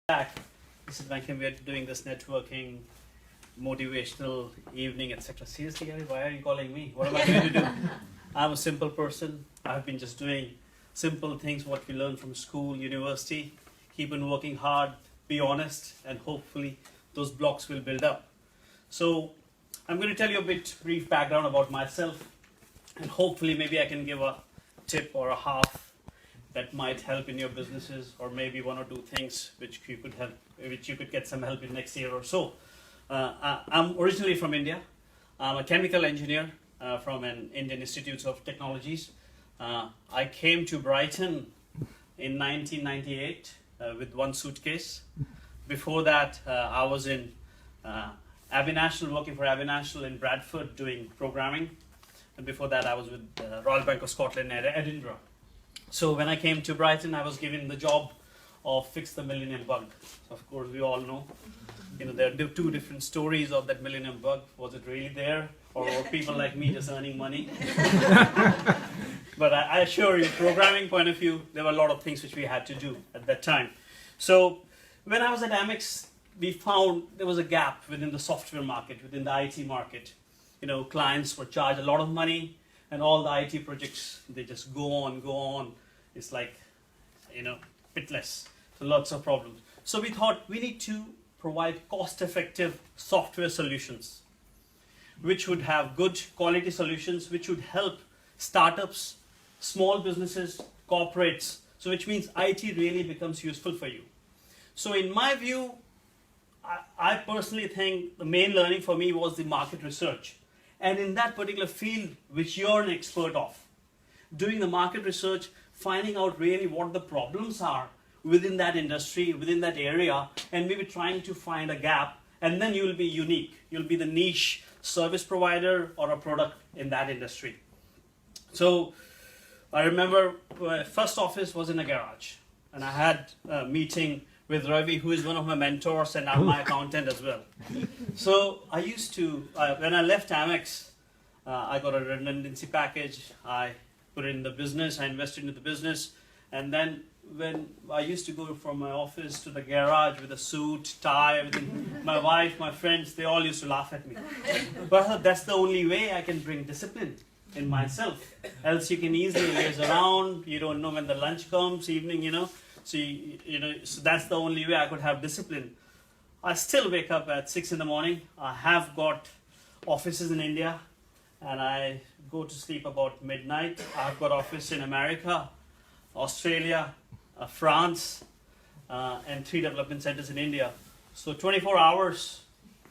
Back. This is Bankim. We are doing this networking, motivational evening, etc. Seriously, Gary, why are you calling me? What am I going to do? I'm a simple person. I've been just doing simple things, what we learn from school, university. Keep on working hard, be honest, and hopefully those blocks will build up. So I'm going to tell you a brief background about myself, and hopefully maybe I can give a tip or a half that might help in your businesses, or maybe one or two things which you could get some help in next year or so. I'm originally from India. I'm a chemical engineer from an Indian Institute of Technologies. I came to Brighton in 1998 with one suitcase. Before that, I was in Abbey National, working for Abbey National in Bradford doing programming. And before that, I was with Royal Bank of Scotland at Edinburgh. So when I came to Brighton, I was given the job of fix the millennium bug. So of course, we all know, there are two different stories of that millennium bug. Was it really there, or were people like me just earning money? But I assure you, programming point of view, there were a lot of things which we had to do at that time. So when I was at Amex, we found there was a gap within the software market, within the IT market. Clients were charged a lot of money, and all the IT projects, they just go on. It's like, pitless. So lots of problems. So we thought we need to provide cost-effective software solutions, which would have good quality solutions, which would help startups, small businesses, corporates. So which means IT really becomes useful for you. So in my view, I personally think the main learning for me was the market research. And in that particular field, which you're an expert of, doing the market research, finding out really what the problems are within that industry, within that area, and maybe trying to find a gap, and then you'll be unique. You'll be the niche service provider or a product in that industry. So I remember my first office was in a garage, and I had a meeting with Ravi, who is one of my mentors and now my accountant as well. So I used to, when I left Amex, I got a redundancy package. I put it in the business, I invested into the business. And then when I used to go from my office to the garage with a suit, tie, everything, my wife, my friends, they all used to laugh at me. But that's the only way I can bring discipline in myself. Else you can easily laze around, you don't know when the lunch comes, evening, So, so that's the only way I could have discipline. I still wake up at 6 in the morning. I have got offices in India, and I go to sleep about midnight. I've got office in America, Australia, France, and 3 development centers in India. So 24 hours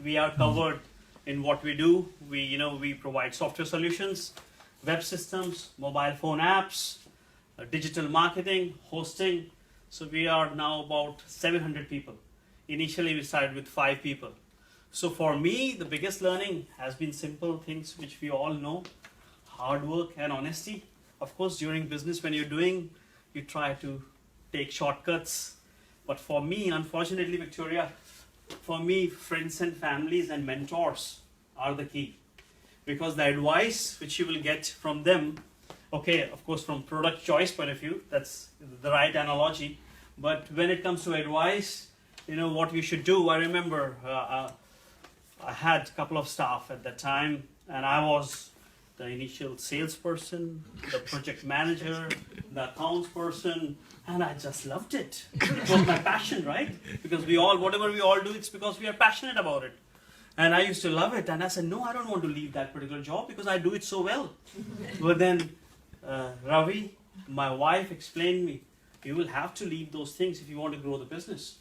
we are covered in what we do. We provide software solutions, web systems, mobile phone apps, digital marketing, hosting. So we are now about 700 people. Initially, we started with 5 people. So for me, the biggest learning has been simple things which we all know: hard work and honesty. Of course, during business, when you're doing, you try to take shortcuts. But for me, unfortunately, Victoria, friends and families and mentors are the key. Because the advice which you will get from them, okay, of course, from product choice point of view, that's the right analogy. But when it comes to advice, what we should do, I remember I had a couple of staff at that time, and I was the initial salesperson, the project manager, the accounts person, and I just loved it. It was my passion, right? Because whatever we all do, it's because we are passionate about it. And I used to love it, and I said, no, I don't want to leave that particular job because I do it so well. But then Ravi, my wife, explained me, you will have to leave those things if you want to grow the business.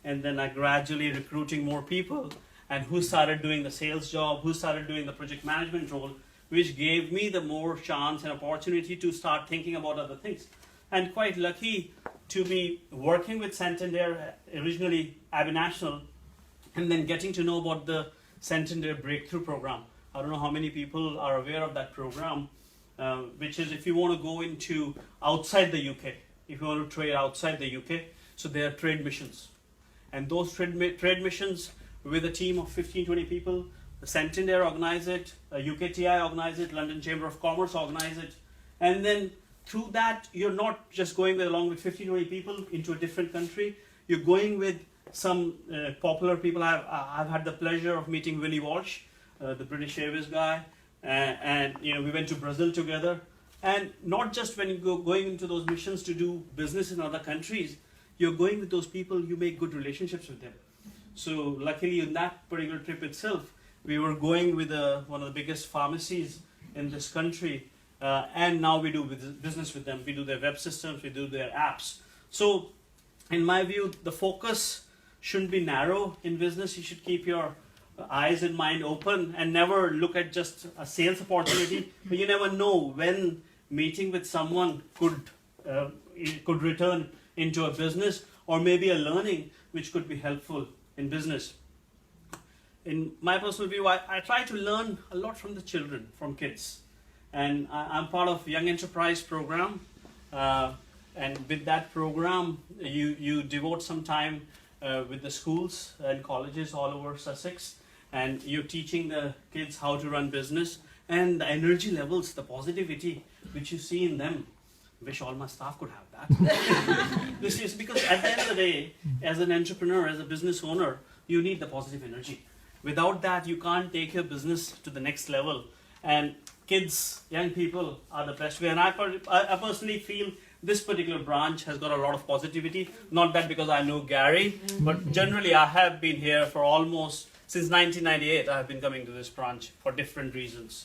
And then I gradually recruiting more people, and who started doing the sales job, who started doing the project management role, which gave me the more chance and opportunity to start thinking about other things. And quite lucky to be working with Santandar, originally Abbey National, and then getting to know about the Santandar Breakthrough Program. I don't know how many people are aware of that program, which is if you want to go into outside the UK, if you want to trade outside the UK, so there are trade missions. And those trade missions with a team of 15-20 people, the Santandar organize it, UKTI organize it, London Chamber of Commerce organize it, and then through that, you're not just going along with 15-20 people into a different country, You're going with some popular people. I've had the pleasure of meeting Willie Walsh, the British Airways guy, and we went to Brazil together. And not just when you going into those missions to do business in other countries, you're going with those people, you make good relationships with them. So luckily in that particular trip itself, we were going with one of the biggest pharmacies in this country, and now we do business with them. We do their web systems, we do their apps. So in my view, the focus shouldn't be narrow in business. You should keep your eyes and mind open and never look at just a sales opportunity. But you never know when meeting with someone could return into a business, or maybe a learning which could be helpful in business. In my personal view, I try to learn a lot from the children, from kids. And I'm part of Young Enterprise program. And with that program, you devote some time with the schools and colleges all over Sussex. And you're teaching the kids how to run business. And the energy levels, the positivity which you see in them, wish all my staff could have that. This is because at the end of the day, as an entrepreneur, as a business owner, you need the positive energy. Without that, you can't take your business to the next level. And kids, young people are the best way. And I personally feel this particular branch has got a lot of positivity. Not that because I know Gary, but generally I have been here for almost, since 1998, I have been coming to this branch for different reasons.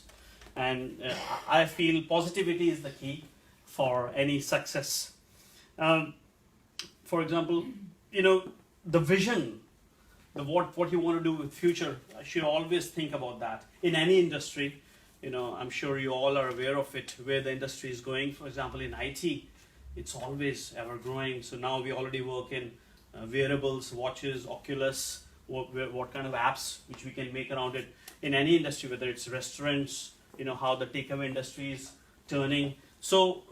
And I feel positivity is the key for any success. For example, the vision, what you want to do with future, I should always think about that. In any industry, I'm sure you all are aware of it, where the industry is going. For example, in IT, it's always ever growing. So now we already work in wearables, watches, Oculus, what kind of apps which we can make around it. In any industry, whether it's restaurants, how the takeaway industry is turning. So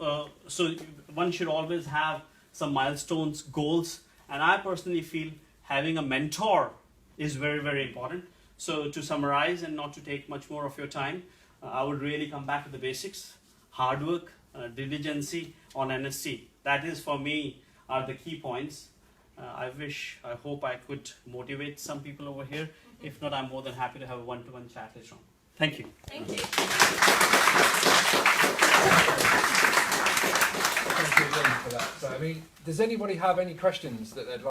one should always have some milestones, goals, and I personally feel having a mentor is very, very important. So to summarize and not to take much more of your time, I would really come back to the basics: hard work, diligence, honesty. That is, for me, are the key points. I hope I could motivate some people over here. If not, I'm more than happy to have a one-to-one chat later on. Thank you. Thank you. Thank you again for that. So, does anybody have any questions that they'd like?